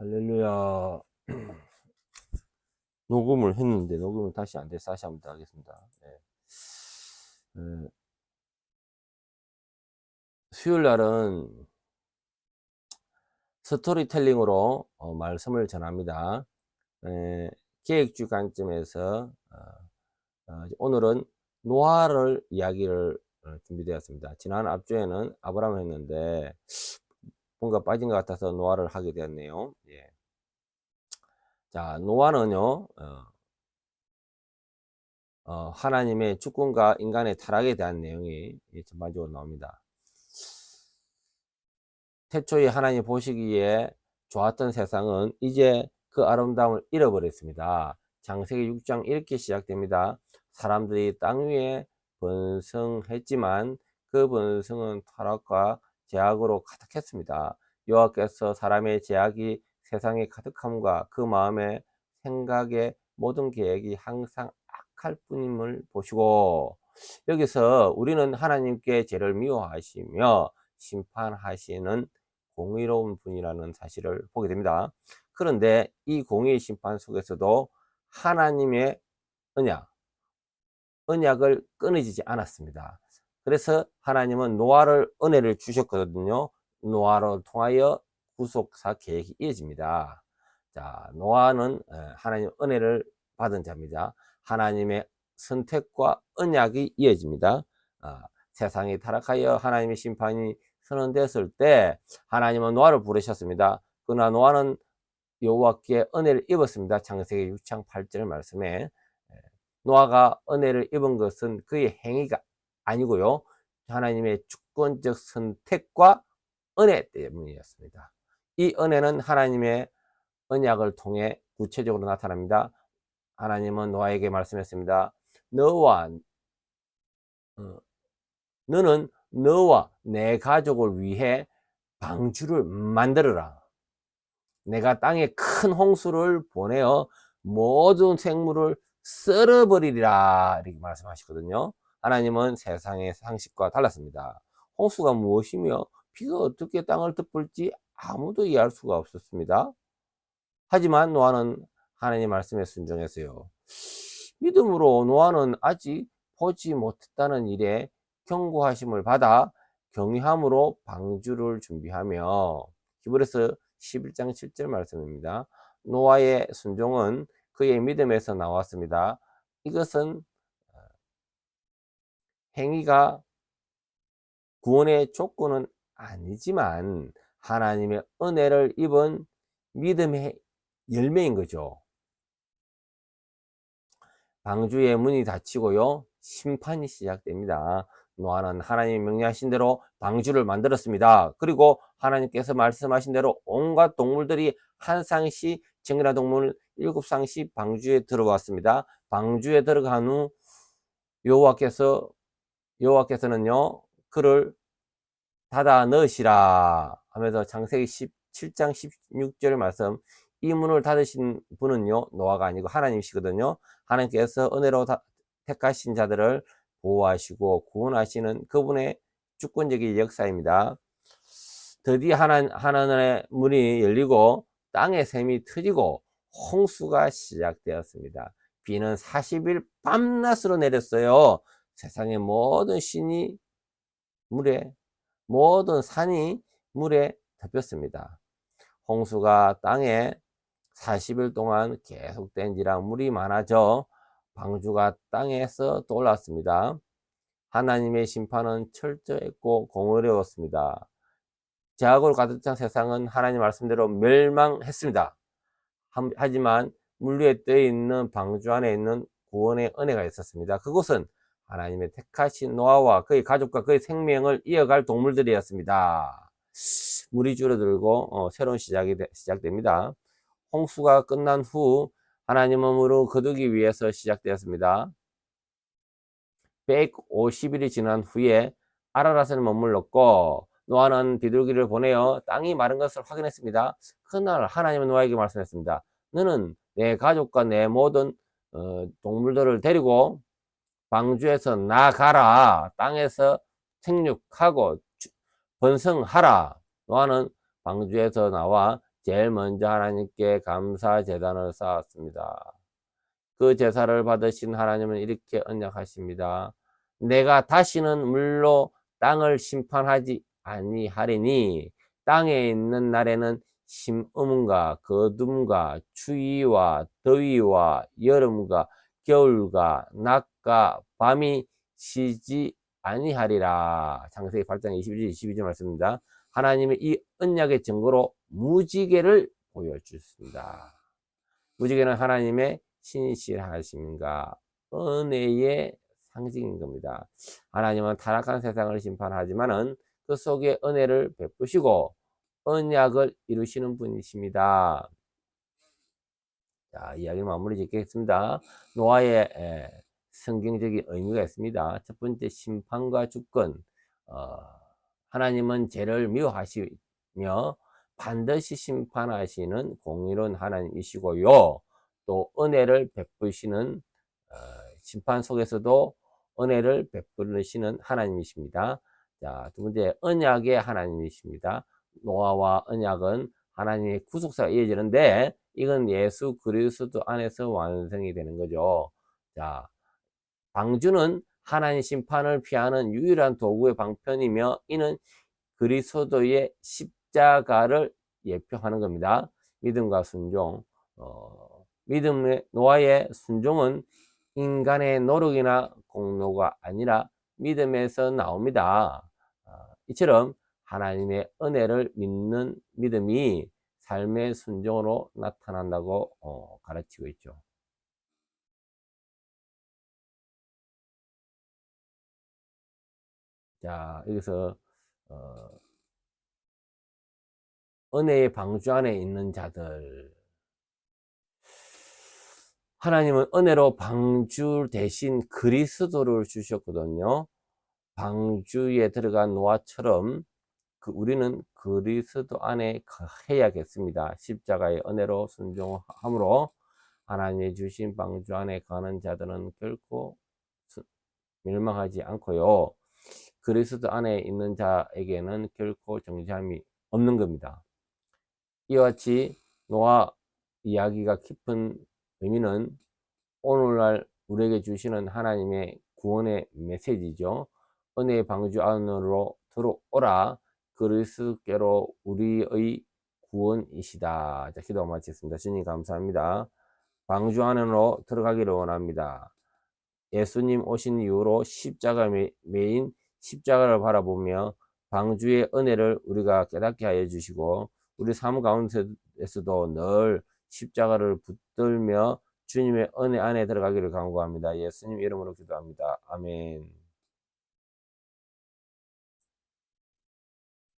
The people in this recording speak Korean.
할렐루야. 녹음을 했는데 녹음은 다시 안 돼서 다시 한번 더 하겠습니다. 네. 수요일 날은 스토리텔링으로 말씀을 전합니다. 계획주 관점에서 오늘은 노아를 이야기를 준비되었습니다. 지난 앞주에는 아브라함을 했는데 뭔가 빠진 것 같아서 노아를 하게 되었네요. 예. 자, 노아는요. 하나님의 주권과 인간의 타락에 대한 내용이 전반적으로 나옵니다. 태초에 하나님 보시기에 좋았던 세상은 이제 그 아름다움을 잃어버렸습니다. 창세기 6장 이렇게 시작됩니다. 사람들이 땅 위에 번성했지만 그 번성은 타락과 죄악으로 가득했습니다. 여호와께서 사람의 죄악이 세상에 가득함과 그 마음의 생각의 모든 계획이 항상 악할 뿐임을 보시고, 여기서 우리는 하나님께 죄를 미워하시며 심판하시는 공의로운 분이라는 사실을 보게 됩니다. 그런데 이 공의의 심판 속에서도 하나님의 언약을 끊어지지 않았습니다. 그래서 하나님은 노아를 은혜를 주셨거든요. 노아를 통하여 구속사 계획이 이어집니다. 자, 노아는 하나님 은혜를 받은 자입니다. 하나님의 선택과 언약이 이어집니다. 세상이 타락하여 하나님의 심판이 선언됐을 때 하나님은 노아를 부르셨습니다. 그러나 노아는 여호와께 은혜를 입었습니다. 창세기 6장 8절 말씀에 노아가 은혜를 입은 것은 그의 행위가 아니고요, 하나님의 주권적 선택과 은혜 때문이었습니다. 이 은혜는 하나님의 언약을 통해 구체적으로 나타납니다. 하나님은 노아에게 말씀했습니다. 너는 너와 내 가족을 위해 방주를 만들어라. 내가 땅에 큰 홍수를 보내어 모든 생물을 썰어버리리라, 이렇게 말씀하시거든요. 하나님은 세상의 상식과 달랐습니다. 홍수가 무엇이며 비가 어떻게 땅을 덮을지 아무도 이해할 수가 없었습니다. 하지만 노아는 하나님 말씀에 순종했어요. 믿음으로 노아는 아직 보지 못했다는 일에 경고하심을 받아 경외함으로 방주를 준비하며, 히브리서 11장 7절 말씀입니다. 노아의 순종은 그의 믿음에서 나왔습니다. 이것은 행위가 구원의 조건은 아니지만 하나님의 은혜를 입은 믿음의 열매인 거죠. 방주의 문이 닫히고요, 심판이 시작됩니다. 노아는 하나님이 명령하신 대로 방주를 만들었습니다. 그리고 하나님께서 말씀하신 대로 온갖 동물들이 한 쌍씩, 정예나 동물 7쌍씩 방주에 들어왔습니다. 방주에 들어간 후 여호와께서는요 그를 닫아 넣으시라 하면서 창세기 17장 16절 말씀, 이 문을 닫으신 분은요 노아가 아니고 하나님이시거든요. 하나님께서 은혜로 택하신 자들을 보호하시고 구원하시는 그분의 주권적인 역사입니다. 드디어 하나님의 문이 열리고 땅의 샘이 터지고 홍수가 시작되었습니다. 비는 40일 밤낮으로 내렸어요. 세상의 모든 신이 물에, 모든 산이 물에 덮였습니다. 홍수가 땅에 40일 동안 계속된지라 물이 많아져 방주가 땅에서 떠올랐습니다. 하나님의 심판은 철저했고 공의로웠습니다. 죄악으로 가득 찬 세상은 하나님 말씀대로 멸망했습니다. 하지만 물 위에 떠 있는 방주 안에 있는 구원의 은혜가 있었습니다. 그것은 하나님의 택하신 노아와 그의 가족과 그의 생명을 이어갈 동물들이었습니다. 물이 줄어들고 새로운 시작됩니다. 홍수가 끝난 후 하나님은 물을 거두기 위해서 시작되었습니다. 150일이 지난 후에 아라랏에 머물렀고 노아는 비둘기를 보내어 땅이 마른 것을 확인했습니다. 그날 하나님은 노아에게 말씀했습니다. 너는 내 가족과 내 모든 동물들을 데리고 방주에서 나가라. 땅에서 생육하고 번성하라. 노아는 방주에서 나와 제일 먼저 하나님께 감사 제단을 쌓았습니다. 그 제사를 받으신 하나님은 이렇게 언약하십니다. 내가 다시는 물로 땅을 심판하지 아니하리니 땅에 있는 날에는 심음과 거둠과 추위와 더위와 여름과 겨울과 낮과 밤이 쉬지 아니하리라. 창세기 8장 21절 22절 말씀입니다. 하나님의 이 언약의 증거로 무지개를 보여주셨습니다. 무지개는 하나님의 신실하심과 은혜의 상징인 겁니다. 하나님은 타락한 세상을 심판하지만은 그 속에 은혜를 베푸시고 언약을 이루시는 분이십니다. 자, 이야기 마무리 짓겠습니다. 노아의 성경적인 의미가 있습니다. 첫 번째, 심판과 주권. 하나님은 죄를 미워하시며 반드시 심판하시는 공의로운 하나님이시고요. 또 은혜를 베푸시는 심판 속에서도 은혜를 베푸시는 하나님이십니다. 자, 두 번째, 언약의 하나님이십니다. 노아와 언약은 하나님의 구속사가 이어지는데 이건 예수 그리스도 안에서 완성이 되는 거죠. 자, 방주는 하나님 심판을 피하는 유일한 도구의 방편이며 이는 그리스도의 십자가를 예표하는 겁니다. 믿음과 순종. 믿음의 노아의 순종은 인간의 노력이나 공로가 아니라 믿음에서 나옵니다. 이처럼 하나님의 은혜를 믿는 믿음이 삶의 순종으로 나타난다고 가르치고 있죠. 자, 여기서 은혜의 방주 안에 있는 자들, 하나님은 은혜로 방주 대신 그리스도를 주셨거든요. 방주에 들어간 노아처럼 우리는 그리스도 안에 거해야겠습니다. 십자가의 은혜로 순종함으로 하나님이 주신 방주 안에 가는 자들은 결코 멸망하지 않고요. 그리스도 안에 있는 자에게는 결코 정죄함이 없는 겁니다. 이와 같이 노아 이야기가 깊은 의미는 오늘날 우리에게 주시는 하나님의 구원의 메시지죠. 은혜의 방주 안으로 들어오라. 그리스도께로 우리의 구원이시다. 자, 기도 마치겠습니다. 주님 감사합니다. 방주 안으로 들어가기를 원합니다. 예수님 오신 이후로 십자가 메인 십자가를 바라보며 방주의 은혜를 우리가 깨닫게 하여 주시고 우리 삶 가운데에서도 늘 십자가를 붙들며 주님의 은혜 안에 들어가기를 간구합니다. 예수님 이름으로 기도합니다. 아멘.